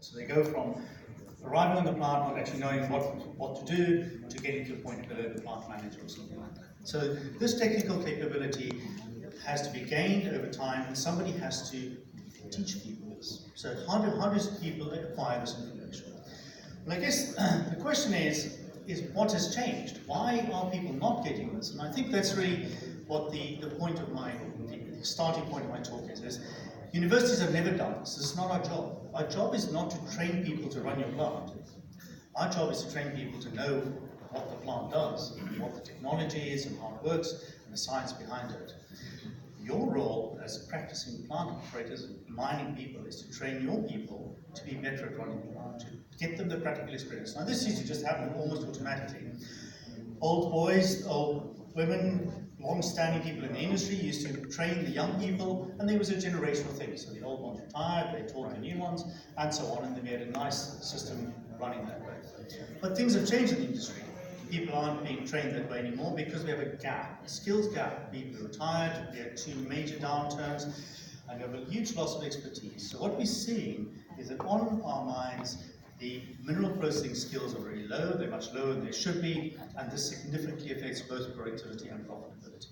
So they go from arriving on the plant, not actually knowing what to do, to getting to the point of below the plant manager or something like that. So this technical capability has to be gained over time, and somebody has to teach people this. So how does people acquire this information? Well, I guess the question is what has changed? Why are people not getting this? And I think that's really what the point of the starting point of my talk is universities have never done this. This is not our job. Our job is not to train people to run your plant. Our job is to train people to know what the plant does, what the technology is and how it works, and the science behind it. Your role as practicing plant operators and mining people is to train your people to be better at running the plant, to get them the practical experience. Now this used to just happen almost automatically. Old boys, old women, long-standing people in the industry used to train the young people, and there was a generational thing. So the old ones retired, they taught the new ones, and so on, and then we had a nice system running that way. But things have changed in the industry. People aren't being trained that way anymore because we have a gap, a skills gap. People are retired, we had 2 major downturns, and we have a huge loss of expertise. So what we're seeing is that on our mines, the mineral processing skills are very low, they're much lower than they should be, and this significantly affects both productivity and profitability.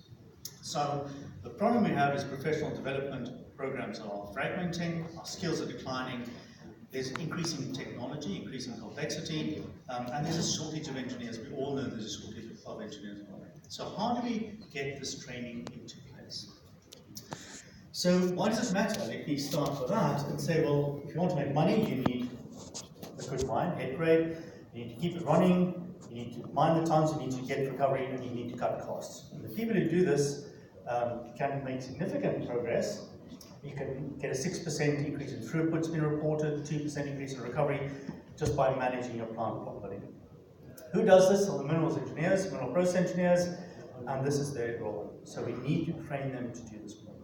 So the problem we have is professional development programs are fragmenting, our skills are declining, there's increasing technology, increasing complexity, and there's a shortage of engineers. We all know there's a shortage of engineers. So how do we get this training into place? So why does it matter? Let me start with that and say, well, if you want to make money, you need a good mine, head grade, you need to keep it running, you need to mine the tons, you need to get recovery, and you need to cut costs. And the people who do this can make significant progress. You can get a 6% increase in throughput has been reported, 2% increase in recovery, just by managing your plant properly. Who does this? Are the minerals engineers, mineral process engineers, and this is their role. So we need to train them to do this work.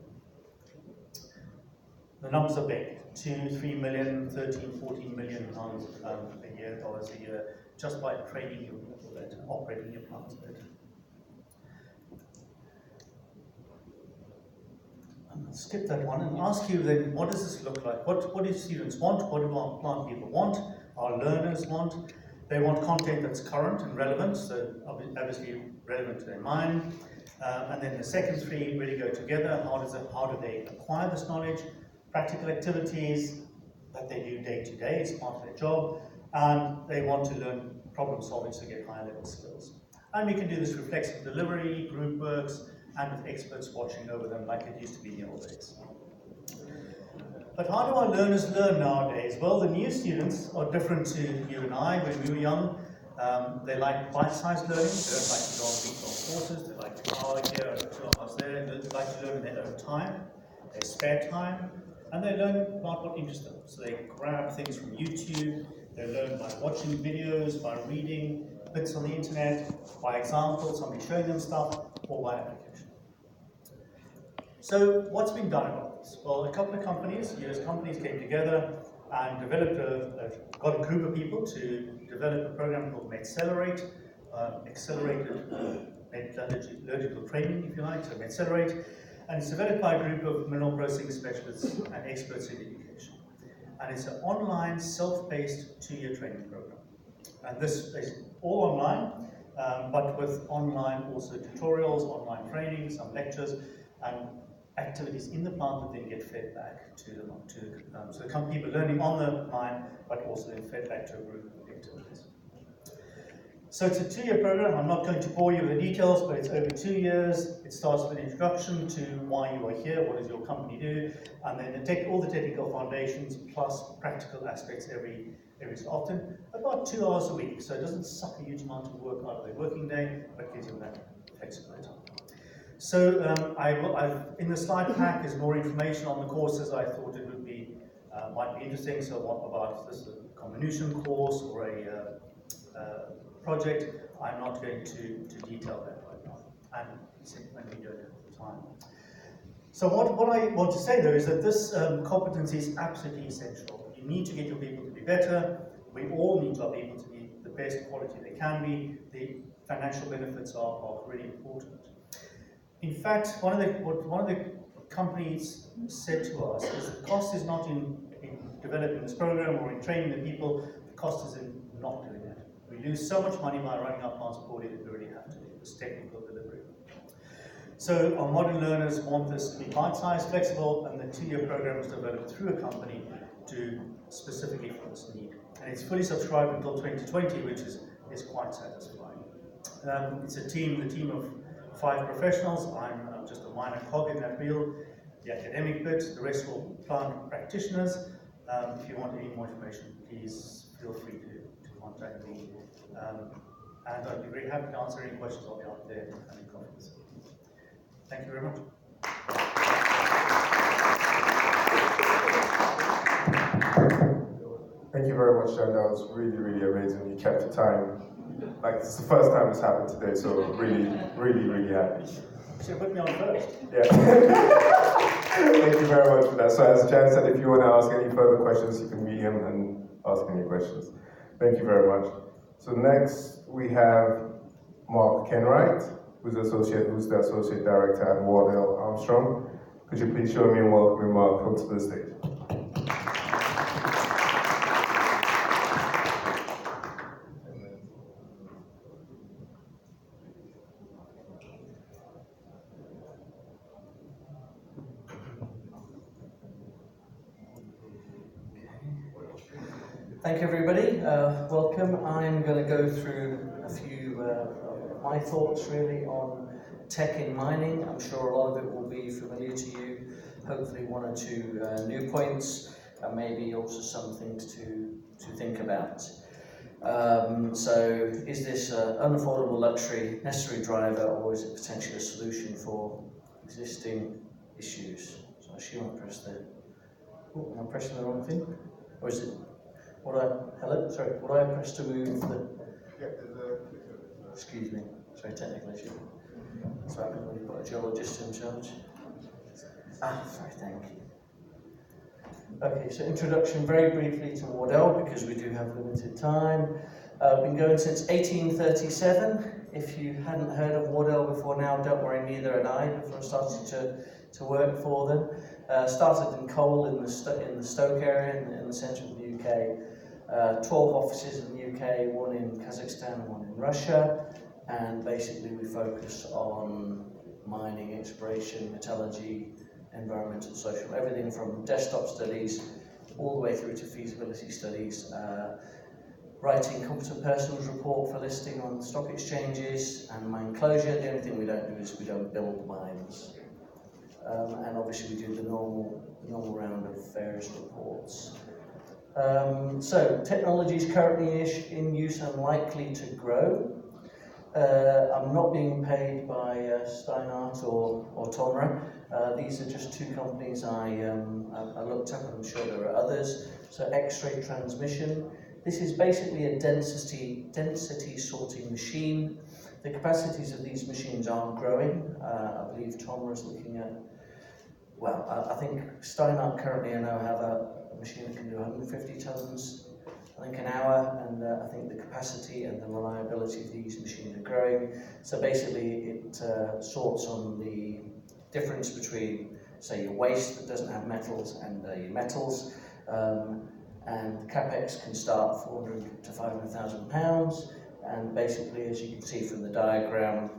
The numbers are big, 2, 3 million, 13, 14 million pounds a year, dollars a year, just by training your people better, operating your plants better. I'll skip that one and ask you then, what does this look like? What do students want? What do our plant people want? Our learners want? They want content that's current and relevant, so obviously relevant to their mine. And then the second 3 really go together. How do they acquire this knowledge? Practical activities that they do day to day, it's part of their job. And they want to learn problem solving to get higher level skills. And we can do this through flexible delivery, group works, and with experts watching over them like it used to be in the old days. But how do our learners learn nowadays? Well, the new students are different to you and I when we were young. They like bite-sized learning. They don't like to go on week-long courses. They like 2 hours here and 2 hours there. They like to learn in their own time, their spare time, and they learn about what interests them. So they grab things from YouTube. They learn by watching videos, by reading bits on the internet, by example, somebody showing them stuff, or by application. So what's been done about this? Well, a couple of companies, US companies, came together and developed got a group of people to develop a program called Metcelerate, accelerated metallurgical training, if you like, so Metcelerate, and it's developed by a group of mineral processing specialists and experts in education. And it's an online, self-paced 2-year training program. And this is all online, but with online also tutorials, online training, some lectures, and activities in the plant that then get fed back to them. So come people learning on the mine, but also then fed back to a group of activities. So it's a 2-year program. I'm not going to bore you with the details, but it's over 2 years. It starts with an introduction to why you are here, what does your company do, and then all the technical foundations plus practical aspects every so often, about 2 hours a week. So it doesn't suck a huge amount of work out of their working day, but gives them that flexibility. So in the slide pack is more information on the courses. I thought it would be might be interesting. So what about this comminution course or a project? I'm not going to detail that right now, and when we don't have the time. So what I want to say though is that this competency is absolutely essential. You need to get your people to be better. We all need our people to be the best quality they can be. The financial benefits are really important. In fact, what one of the companies said to us is the cost is not in developing this program or in training the people. The cost is in not doing that. We lose so much money by running our plants poorly that we really have to do this technical delivery. So our modern learners want this to be bite-sized, flexible, and the 2-year program was developed through a company to specifically for this need. And it's fully subscribed until 2020, which is quite satisfying. It's the team of 5 professionals. I'm just a minor cog in that wheel, the academic bit, the rest are all plant practitioners. If you want any more information, please feel free to contact me. And I'd be very happy to answer any questions. I'll be out there having comments. Thank you very much. Thank you very much, Jan. That was really, really amazing. You kept the time. Like, it's the first time it's happened today, so really, really, really happy. You should put me on first. Yeah. Thank you very much for that. So as Jan said, if you want to ask any further questions, you can meet him and ask any questions. Thank you very much. So next we have Mark Kenwright, who's the Associate Director at Wardell Armstrong. Could you please join me in welcoming Mark onto the stage? Thank you, everybody. Welcome. I'm going to go through a few of my thoughts really on tech in mining. I'm sure a lot of it will be familiar to you. Hopefully 1 or 2 new points, and maybe also some things to think about. So is this an unaffordable luxury necessary driver, or is it potentially a solution for existing issues? So I assume I pressed the... Oh, am I pressing the wrong thing? Or is it... What I press to move the... Excuse me, sorry, technical issue. That's what happens when you've got a geologist in charge. Sorry, thank you. Okay, so introduction very briefly to Wardell, because we do have limited time. Been going since 1837. If you hadn't heard of Wardell before now, don't worry, neither had I before I started to work for them. Started in coal in the Stoke area in the centre of the UK. 12 offices in the UK, 1 in Kazakhstan and 1 in Russia, and basically we focus on mining, exploration, metallurgy, environmental, social, everything from desktop studies all the way through to feasibility studies, writing competent person's report for listing on stock exchanges, and mine closure. The only thing we don't do is we don't build mines. And obviously we do the normal round of various reports. So technology is currently in use and likely to grow. I'm not being paid by Steinart or TOMRA. These are just 2 companies I looked up, and I'm sure there are others. So X-ray transmission. This is basically a density sorting machine. The capacities of these machines are growing. I believe TOMRA is looking at, well, I think Steinart currently I know have a machine that can do 150 tons, I think, an hour, and I think the capacity and the reliability of these machines are growing. So basically it sorts on the difference between, say, your waste that doesn't have metals and your metals, and capex can start £400,000 to £500,000, and basically, as you can see from the diagram,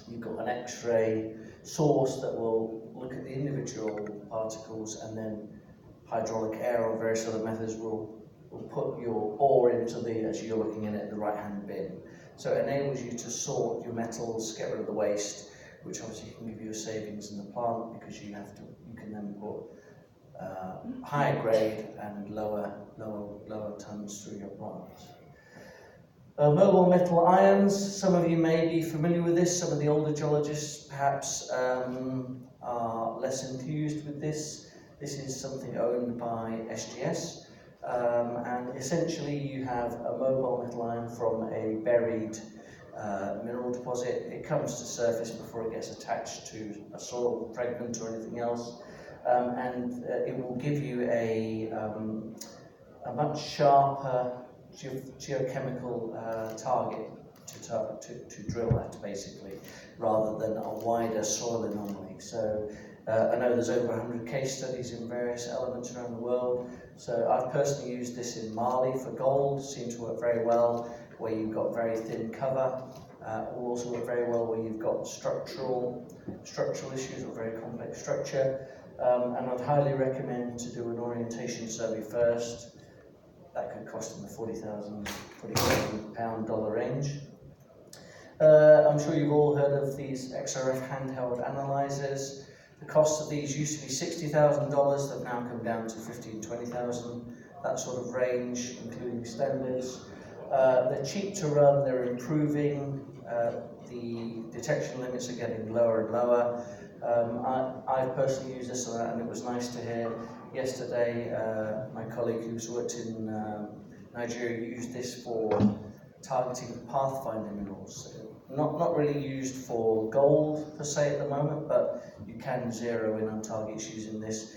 you've got an X-ray source that will look at the individual particles, and then hydraulic air or various other methods will put your ore into the, as you're looking in it, the right-hand bin. So it enables you to sort your metals, get rid of the waste, which obviously can give you a savings in the plant, because you can then put higher grade and lower tons through your plant. Mobile metal ions, some of you may be familiar with this. Some of the older geologists perhaps are less enthused with this. This is something owned by SGS, and essentially you have a mobile metal ion from a buried mineral deposit. It comes to surface before it gets attached to a soil fragment or anything else, and it will give you a much sharper geochemical target to drill at, basically, rather than a wider soil anomaly. So I know there's over 100 case studies in various elements around the world. So I've personally used this in Mali for gold, seemed to work very well, where you've got very thin cover. Will also work very well where you've got structural issues or very complex structure. And I'd highly recommend to do an orientation survey first. That could cost in the £40,000 range. I'm sure you've all heard of these XRF handheld analyzers. The cost of these used to be $60,000, they've now come down to $15,000 to $20,000, that sort of range, including standards. They're cheap to run, they're improving, the detection limits are getting lower and lower. I've personally used this and it was nice to hear yesterday my colleague who's worked in Nigeria used this for targeting pathfinder minerals. Not really used for gold per se at the moment, but you can zero in on target issues in this.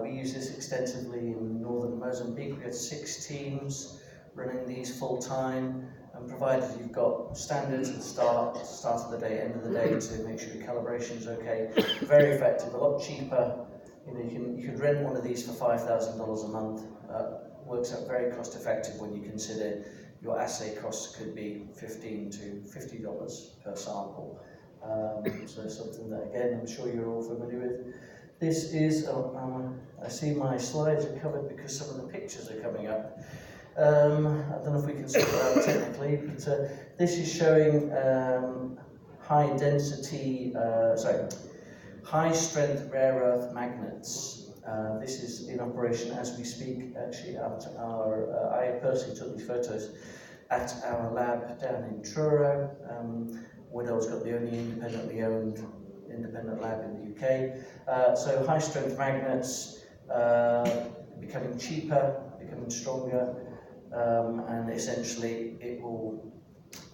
We use this extensively in northern Mozambique. We had 6 teams running these full time, and provided you've got standards at the start of the day, end of the day, to make sure your calibration is okay. Very effective, a lot cheaper. You know, you could rent one of these for $5,000 a month. Works out very cost effective when you consider your assay costs could be $15 to $50 per sample. So something that, again, I'm sure you're all familiar with. This is, I see my slides are covered because some of the pictures are coming up. I don't know if we can sort it out technically, but this is showing high strength rare earth magnets. This is in operation as we speak. Actually, I personally took these photos at our lab down in Truro. Weddell's got the only independently owned independent lab in the UK. So high strength magnets becoming cheaper, becoming stronger, and essentially it will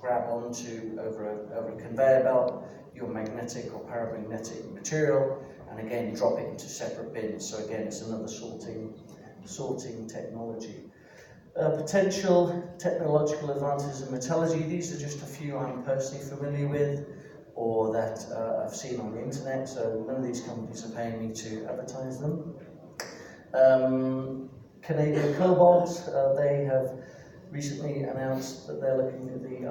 grab onto over a conveyor belt your magnetic or paramagnetic material, and again drop it into separate bins. So again, it's another sorting technology. Potential technological advances in metallurgy. These are just a few I'm personally familiar with, or that I've seen on the internet. So none of these companies are paying me to advertise them. Canadian Cobalt, they have recently announced that they're looking at the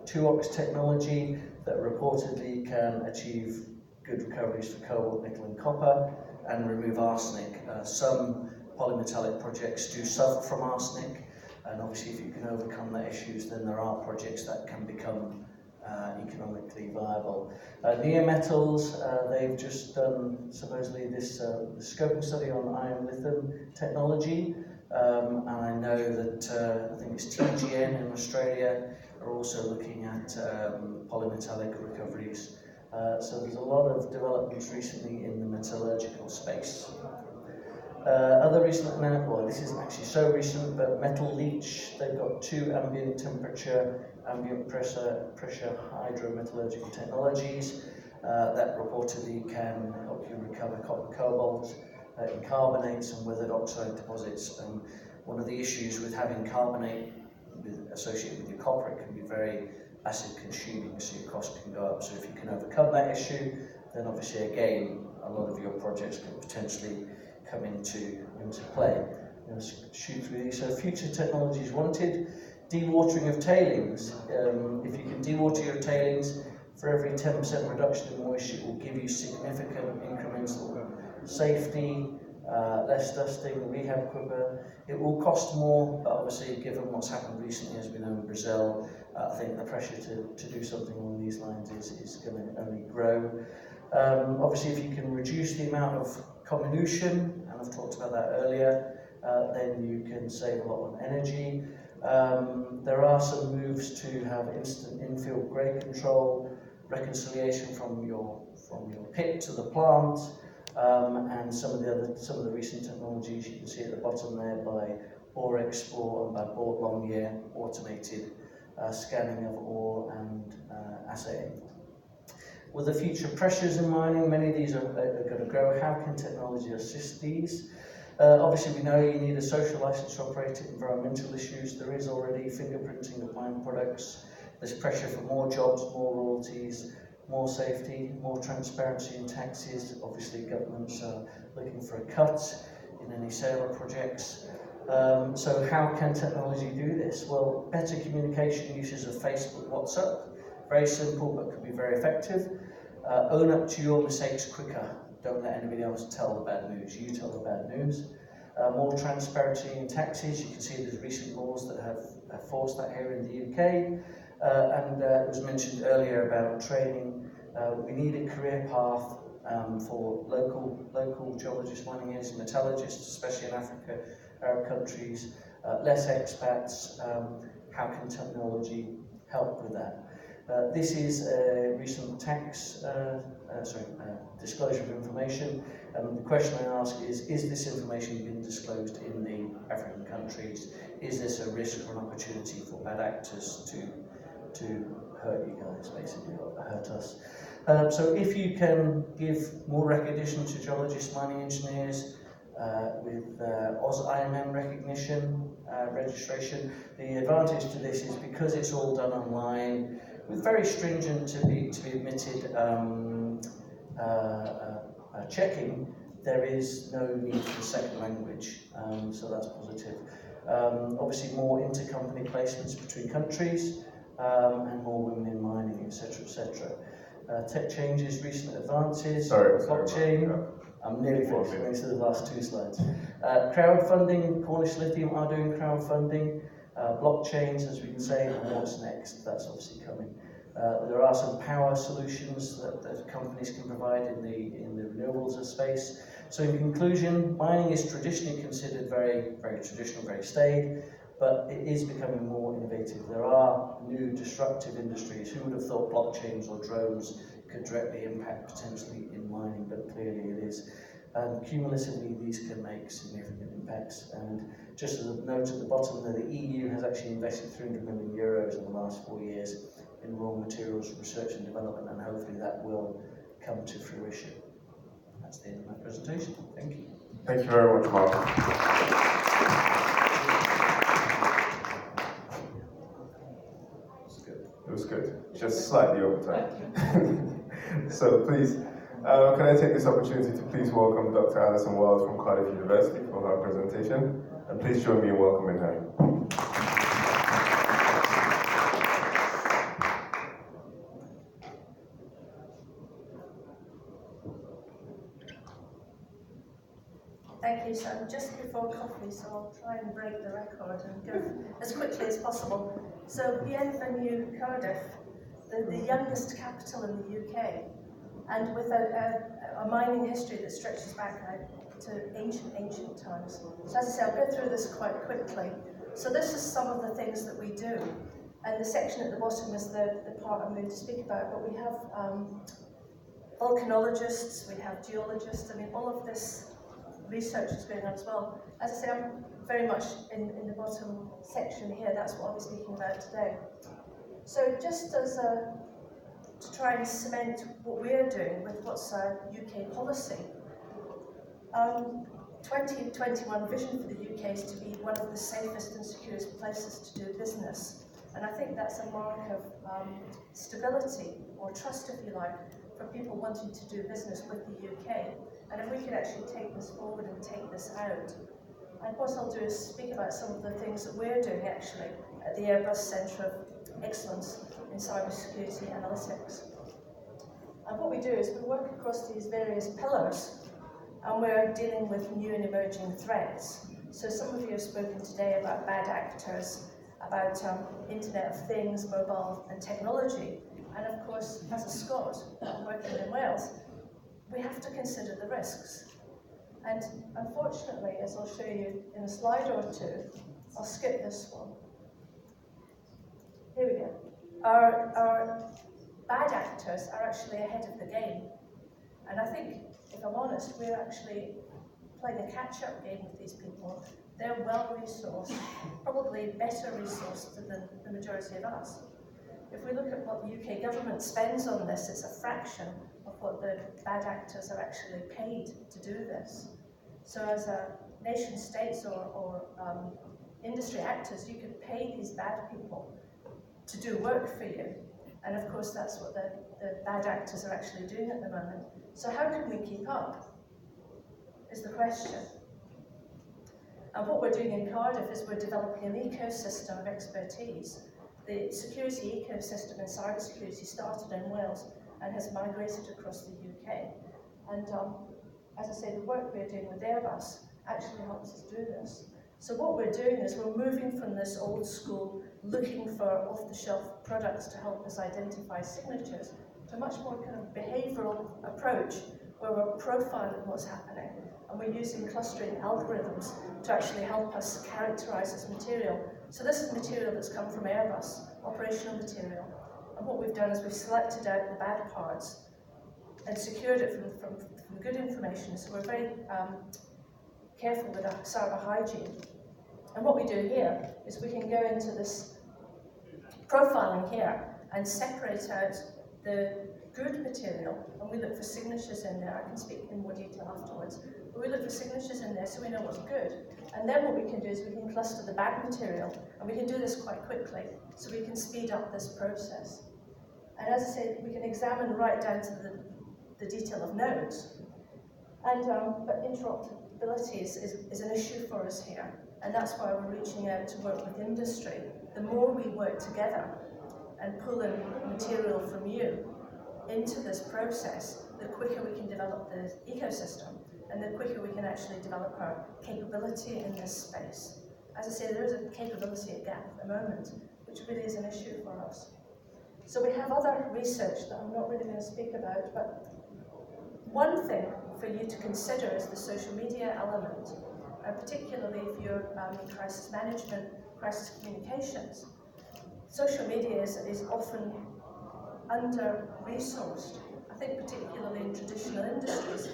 RE2OX technology that reportedly can achieve good recoveries for cobalt, nickel and copper and remove arsenic. Some polymetallic projects do suffer from arsenic, and obviously if you can overcome the issues, then there are projects that can become economically viable. Neometals, they've just done supposedly this scoping study on iron lithium technology, and I know that I think it's TGN in Australia are also looking at polymetallic recoveries. So there's a lot of developments recently in the metallurgical space. Other recent, well, this isn't actually so recent, but Metal Leach, they've got 2 ambient temperature, ambient pressure hydrometallurgical technologies that reportedly can help you recover copper cobalt in carbonates and weathered oxide deposits. And one of the issues with having carbonate associated with your copper, it can be very acid consuming, so your cost can go up. So if you can overcome that issue, then obviously again, a lot of your projects can potentially come into play. Shoot through these. So future technologies wanted. Dewatering of tailings. If you can dewater your tailings, for every 10% reduction in moisture, it will give you significant incremental safety, less dusting, rehab quicker. It will cost more, but obviously given what's happened recently, as we know in Brazil, I think the pressure to do something along these lines is going to only grow. Obviously, if you can reduce the amount of comminution, and I've talked about that earlier, then you can save a lot on energy. There are some moves to have instant infield grade control, reconciliation from your pit to the plant, and some of the recent technologies you can see at the bottom there by Ore Export and by Boart Longyear, automated scanning of ore and assaying. With the future pressures in mining, many of these are going to grow. How can technology assist these? Obviously, we know you need a social license to operate at environmental issues. There is already fingerprinting of mine products. There's pressure for more jobs, more royalties, more safety, more transparency in taxes. Obviously, governments are looking for a cut in any sale of projects. So how can technology do this? Well, better communication uses of Facebook, WhatsApp, very simple but can be very effective. Own up to your mistakes quicker. Don't let anybody else tell the bad news. You tell the bad news. More transparency in taxes. You can see there's recent laws that have forced that here in the UK. And it was mentioned earlier about training. We need a career path for local geologists, mining engineers, metallurgists, especially in Africa, Arab countries, less expats. How can technology help with that? This is a recent disclosure of information. The question I ask is this information been disclosed in the African countries? Is this a risk or an opportunity for bad actors to hurt you guys, basically, or hurt us? So if you can give more recognition to geologists, mining engineers, with AusIMM recognition, registration, the advantage to this is because it's all done online, with very stringent to be admitted checking, there is no need for a second language, so that's positive. Obviously more intercompany placements between countries, and more women in mining, etc., etc. Tech changes, recent advances, blockchain. I'm nearly finished, going to the last two slides. Crowdfunding, Cornish Lithium are doing crowdfunding. Blockchains, as we can say, and what's next? That's obviously coming. There are some power solutions that companies can provide in the renewables space. So in conclusion, mining is traditionally considered very, very traditional, very staid, but it is becoming more innovative. There are new disruptive industries. Who would have thought blockchains or drones could directly impact potentially in mining, but clearly it is. And cumulatively, these can make significant impacts. And just as a note at the bottom there, the EU has actually invested 300 million euros in the last 4 years in raw materials research and development, and hopefully that will come to fruition. That's the end of my presentation. Thank you. Thank you very much, Mark. It was good. Just slightly over time. So please, can I take this opportunity to please welcome Dr. Alison Wells from Cardiff University for her presentation, and please join me in welcoming her. Thank you. So I'm just before coffee, so I'll try and break the record and go as quickly as possible. So Bienvenue Cardiff, the youngest capital in the UK, and with a mining history that stretches back to ancient times. So as I say, I'll go through this quite quickly. So this is some of the things that we do. And the section at the bottom is the part I'm going to speak about, but we have volcanologists, we have geologists, I mean all of this research is going on as well. As I say, I'm very much in the bottom section here, that's what I'll be speaking about today. So just as to try and cement what we're doing with what's UK policy, 2021 vision for the UK is to be one of the safest and securest places to do business. And I think that's a mark of stability or trust, if you like, for people wanting to do business with the UK. And if we could actually take this forward and take this out. And what I'll do is speak about some of the things that we're doing actually at the Airbus Centre of Excellence in Cybersecurity Analytics. And what we do is we work across these various pillars, and we're dealing with new and emerging threats. So some of you have spoken today about bad actors, about Internet of Things, mobile and technology. And of course, as a Scot working in Wales, we have to consider the risks. And unfortunately, as I'll show you in a slide or two, I'll skip this one. Here we go. Our bad actors are actually ahead of the game. And I think, if I'm honest, we're actually playing a catch-up game with these people. They're well-resourced, probably better resourced than the majority of us. If we look at what the UK government spends on this, it's a fraction of what the bad actors are actually paid to do this. So as a nation states or industry actors, you could pay these bad people to do work for you, And of course, that's what the bad actors are actually doing at the moment. So how can we keep up, is the question. And what we're doing in Cardiff is we're developing an ecosystem of expertise. The security ecosystem in cybersecurity started in Wales and has migrated across the UK. And as I say, the work we're doing with Airbus actually helps us do this. So what we're doing is we're moving from this old school, looking for off-the-shelf products to help us identify signatures, to a much more kind of behavioural approach, where we're profiling what's happening, and we're using clustering algorithms to actually help us characterise this material. So this is material that's come from Airbus, operational material, and what we've done is we've selected out the bad parts and secured it from good information. So we're very careful with our cyber hygiene. And what we do here is we can go into this profiling here and separate out the good material, and we look for signatures in there. I can speak in more detail afterwards. But we look for signatures in there so we know what's good. And then what we can do is we can cluster the bad material, and we can do this quite quickly, so we can speed up this process. And as I say, we can examine right down to the detail of nodes. And but interoperability is an issue for us here, and that's why we're reaching out to work with industry. The more we work together and pull in material from you into this process, the quicker we can develop the ecosystem, and the quicker we can actually develop our capability in this space. As I say, there is a capability gap at the moment, which really is an issue for us. So we have other research that I'm not really going to speak about, but one thing for you to consider is the social media element, and particularly if you're in crisis management, crisis communications. Social media is often under-resourced. I think particularly in traditional industries,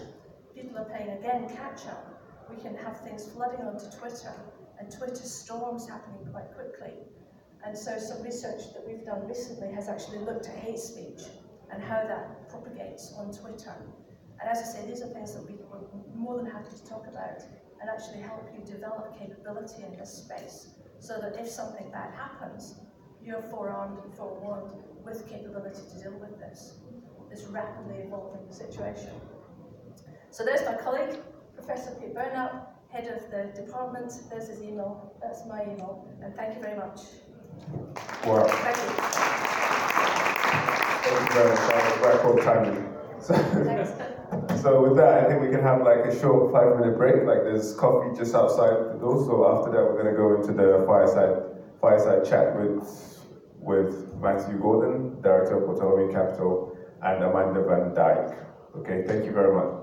people are playing, again, catch-up. We can have things flooding onto Twitter, and Twitter storms happening quite quickly. And so some research that we've done recently has actually looked at hate speech and how that propagates on Twitter. And as I say, these are things that we're more than happy to talk about and actually help you develop capability in this space, so that if something bad happens, you're forearmed and forewarned with capability to deal with this rapidly evolving situation. So there's my colleague, Professor Pete Burnap, head of the department. There's his email, that's my email, and thank you very much. Wow. Thank you. Thank you very much. That was record timing. Thanks. So with that, I think we can have like a short 5-minute break. Like there's coffee just outside the door. So after that, we're going to go into the fireside chat with Matthew Gordon, Director of Autonomy Capital, and Amanda Van Dyke. Okay, thank you very much.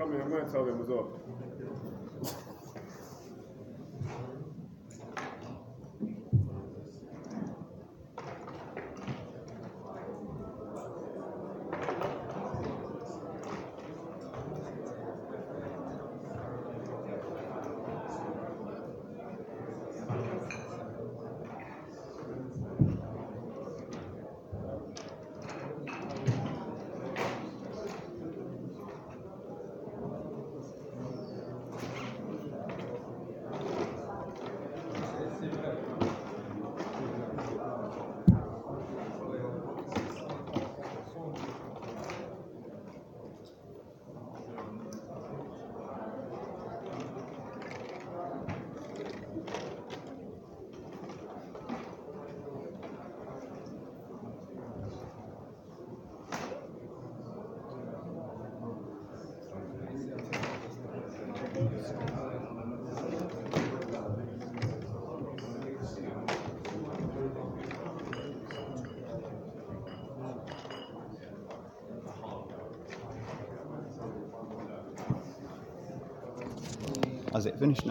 me, I'm going to tell them as well. Has it finished now?